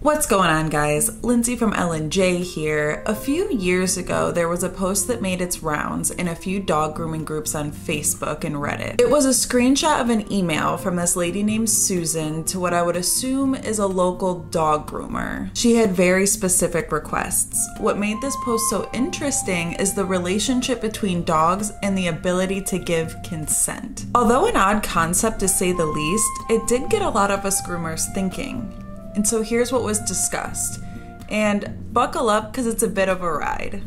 What's going on, guys? Lindsay from L&J here. A few years ago, there was a post that made its rounds in a few dog grooming groups on Facebook and Reddit. It was a screenshot of an email from this lady named Susan to what I would assume is a local dog groomer. She had very specific requests. What made this post so interesting is the relationship between dogs and the ability to give consent. Although an odd concept to say the least, it did get a lot of us groomers thinking. And so here's what was discussed. And buckle up because it's a bit of a ride.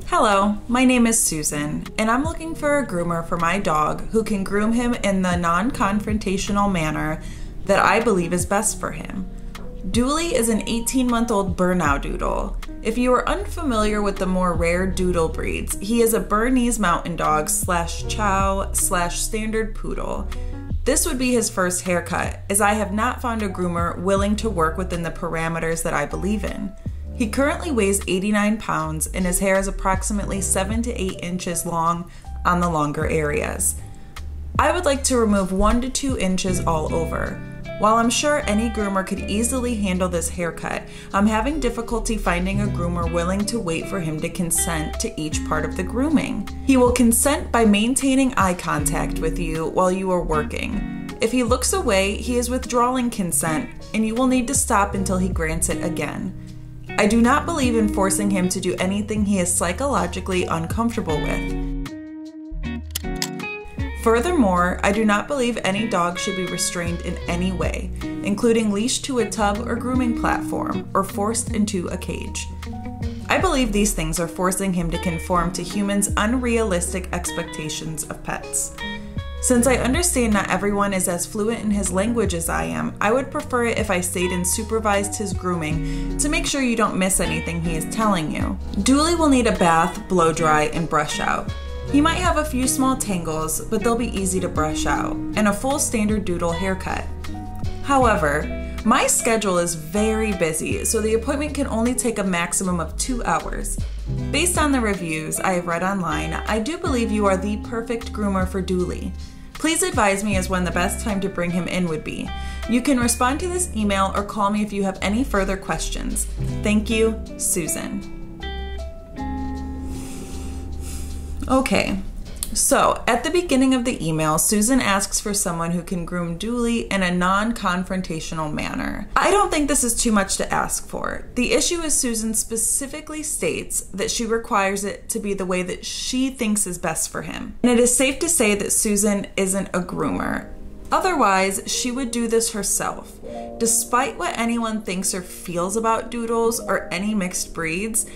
Hello, my name is Susan, and I'm looking for a groomer for my dog who can groom him in the non-confrontational manner that I believe is best for him. Dooley is an 18-month-old BerNowDoodle. If you are unfamiliar with the more rare doodle breeds, he is a Bernese mountain dog / chow / standard poodle. This would be his first haircut, as I have not found a groomer willing to work within the parameters that I believe in. He currently weighs 89 pounds and his hair is approximately 7 to 8 inches long on the longer areas. I would like to remove 1 to 2 inches all over. While I'm sure any groomer could easily handle this haircut, I'm having difficulty finding a groomer willing to wait for him to consent to each part of the grooming. He will consent by maintaining eye contact with you while you are working. If he looks away, he is withdrawing consent, and you will need to stop until he grants it again. I do not believe in forcing him to do anything he is psychologically uncomfortable with. Furthermore, I do not believe any dog should be restrained in any way, including leashed to a tub or grooming platform, or forced into a cage. I believe these things are forcing him to conform to humans' unrealistic expectations of pets. Since I understand not everyone is as fluent in his language as I am, I would prefer it if I stayed and supervised his grooming to make sure you don't miss anything he is telling you. Dooley will need a bath, blow dry, and brush out. He might have a few small tangles, but they'll be easy to brush out, and a full standard doodle haircut. However, my schedule is very busy, so the appointment can only take a maximum of 2 hours. Based on the reviews I have read online, I do believe you are the perfect groomer for Dooley. Please advise me as when the best time to bring him in would be. You can respond to this email or call me if you have any further questions. Thank you, Susan. Okay, so at the beginning of the email, Susan asks for someone who can groom Dooley in a non-confrontational manner. I don't think this is too much to ask for. The issue is Susan specifically states that she requires it to be the way that she thinks is best for him. And it is safe to say that Susan isn't a groomer. Otherwise, she would do this herself. Despite what anyone thinks or feels about doodles or any mixed breeds,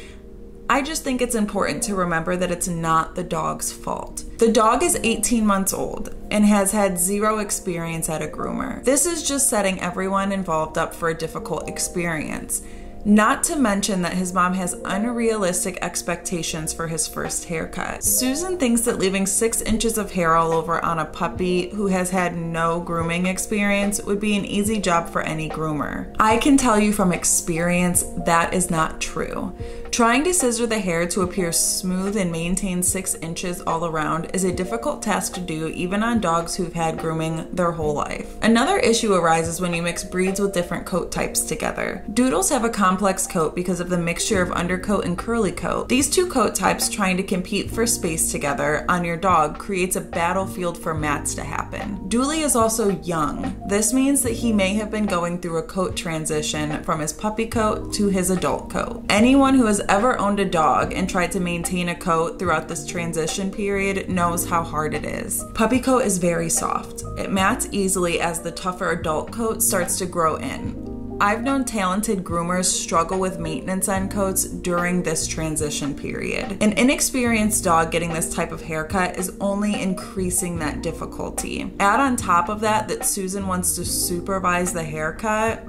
I just think it's important to remember that it's not the dog's fault. The dog is 18 months old and has had 0 experience at a groomer. This is just setting everyone involved up for a difficult experience. Not to mention that his mom has unrealistic expectations for his first haircut. Susan thinks that leaving 6 inches of hair all over on a puppy who has had no grooming experience would be an easy job for any groomer. I can tell you from experience that is not true. Trying to scissor the hair to appear smooth and maintain 6 inches all around is a difficult task to do even on dogs who've had grooming their whole life. Another issue arises when you mix breeds with different coat types together. Doodles have a complex coat because of the mixture of undercoat and curly coat. These two coat types trying to compete for space together on your dog creates a battlefield for mats to happen. Dooley is also young. This means that he may have been going through a coat transition from his puppy coat to his adult coat. Anyone who has ever owned a dog and tried to maintain a coat throughout this transition period knows how hard it is. Puppy coat is very soft. It mats easily as the tougher adult coat starts to grow in. I've known talented groomers struggle with maintenance on coats during this transition period. An inexperienced dog getting this type of haircut is only increasing that difficulty. Add on top of that Susan wants to supervise the haircut.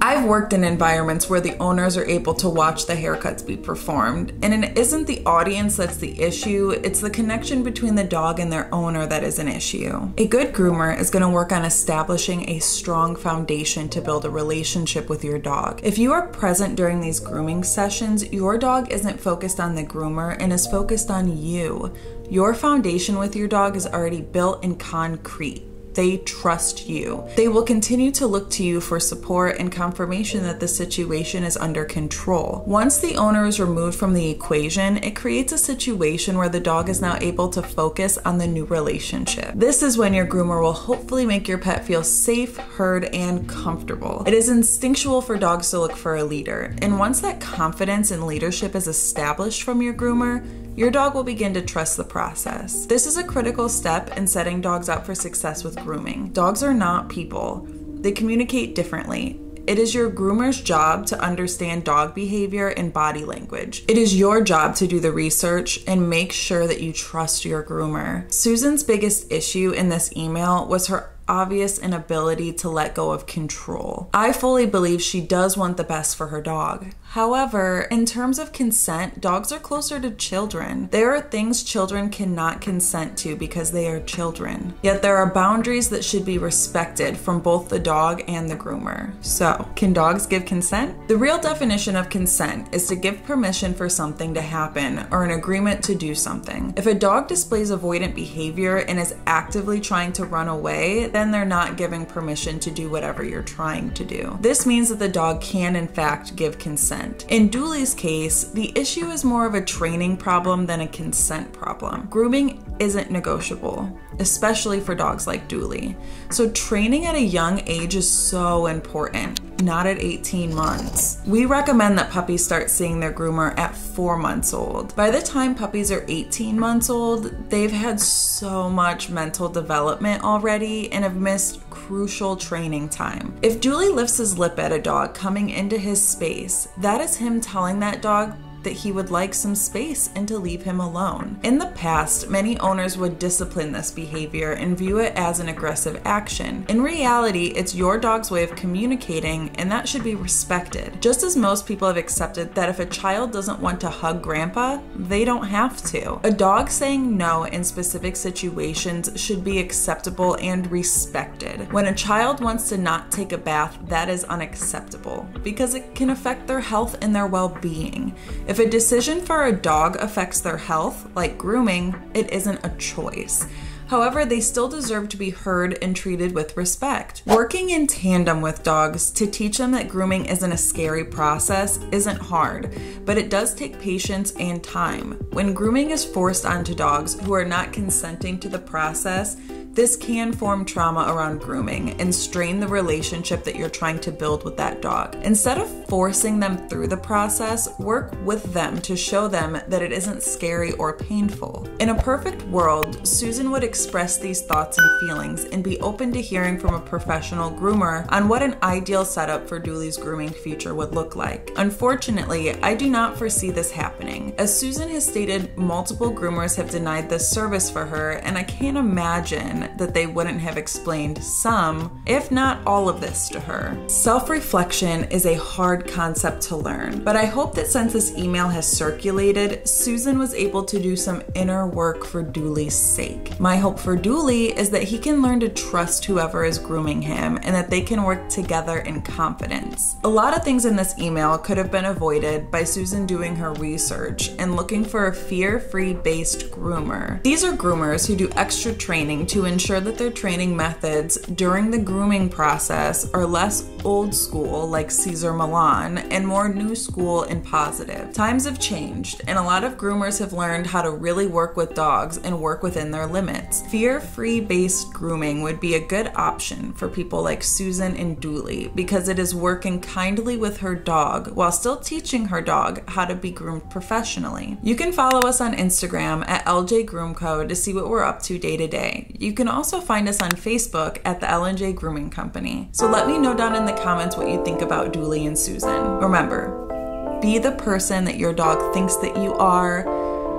I've worked in environments where the owners are able to watch the haircuts be performed, and it isn't the audience that's the issue, it's the connection between the dog and their owner that is an issue. A good groomer is going to work on establishing a strong foundation to build a relationship with your dog. If you are present during these grooming sessions, your dog isn't focused on the groomer and is focused on you. Your foundation with your dog is already built in concrete. They trust you. They will continue to look to you for support and confirmation that the situation is under control. Once the owner is removed from the equation, it creates a situation where the dog is now able to focus on the new relationship. This is when your groomer will hopefully make your pet feel safe, heard, and comfortable. It is instinctual for dogs to look for a leader, and once that confidence and leadership is established from your groomer, your dog will begin to trust the process. This is a critical step in setting dogs up for success with grooming. Dogs are not people. They communicate differently. It is your groomer's job to understand dog behavior and body language. It is your job to do the research and make sure that you trust your groomer. Susan's biggest issue in this email was her obvious inability to let go of control. I fully believe she does want the best for her dog. However, in terms of consent, dogs are closer to children. There are things children cannot consent to because they are children. Yet there are boundaries that should be respected from both the dog and the groomer. So, can dogs give consent? The real definition of consent is to give permission for something to happen or an agreement to do something. If a dog displays avoidant behavior and is actively trying to run away, then they're not giving permission to do whatever you're trying to do. This means that the dog can in fact give consent. In Dooley's case, the issue is more of a training problem than a consent problem. Grooming isn't negotiable, especially for dogs like Dooley. So training at a young age is so important. Not at 18 months. We recommend that puppies start seeing their groomer at 4 months old. By the time puppies are 18 months old, they've had so much mental development already and have missed crucial training time. If Dooley lifts his lip at a dog coming into his space, that is him telling that dog that he would like some space and to leave him alone. In the past, many owners would discipline this behavior and view it as an aggressive action. In reality, it's your dog's way of communicating, and that should be respected. Just as most people have accepted that if a child doesn't want to hug grandpa, they don't have to. A dog saying no in specific situations should be acceptable and respected. When a child wants to not take a bath, that is unacceptable because it can affect their health and their well-being. If a decision for a dog affects their health, like grooming, it isn't a choice. However, they still deserve to be heard and treated with respect. Working in tandem with dogs to teach them that grooming isn't a scary process isn't hard, but it does take patience and time. When grooming is forced onto dogs who are not consenting to the process, this can form trauma around grooming and strain the relationship that you're trying to build with that dog. Instead of forcing them through the process, work with them to show them that it isn't scary or painful. In a perfect world, Susan would express these thoughts and feelings and be open to hearing from a professional groomer on what an ideal setup for Dooley's grooming future would look like. Unfortunately, I do not foresee this happening. As Susan has stated, multiple groomers have denied this service for her, and I can't imagine that they wouldn't have explained some, if not all of this to her. Self-reflection is a hard concept to learn, but I hope that since this email has circulated, Susan was able to do some inner work for Dooley's sake. My hope for Dooley is that he can learn to trust whoever is grooming him and that they can work together in confidence. A lot of things in this email could have been avoided by Susan doing her research and looking for a fear-free based groomer. These are groomers who do extra training to ensure that their training methods during the grooming process are less old school like Cesar Millan and more new school and positive. Times have changed, and a lot of groomers have learned how to really work with dogs and work within their limits. Fear-free based grooming would be a good option for people like Susan and Dooley because it is working kindly with her dog while still teaching her dog how to be groomed professionally. You can follow us on Instagram at LJ Groomco to see what we're up to day to day. You can also find us on Facebook at the L&J Grooming Company. So let me know down in the comments what you think about Dooley and Susan. Remember, be the person that your dog thinks that you are,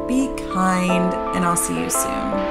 be kind, and I'll see you soon.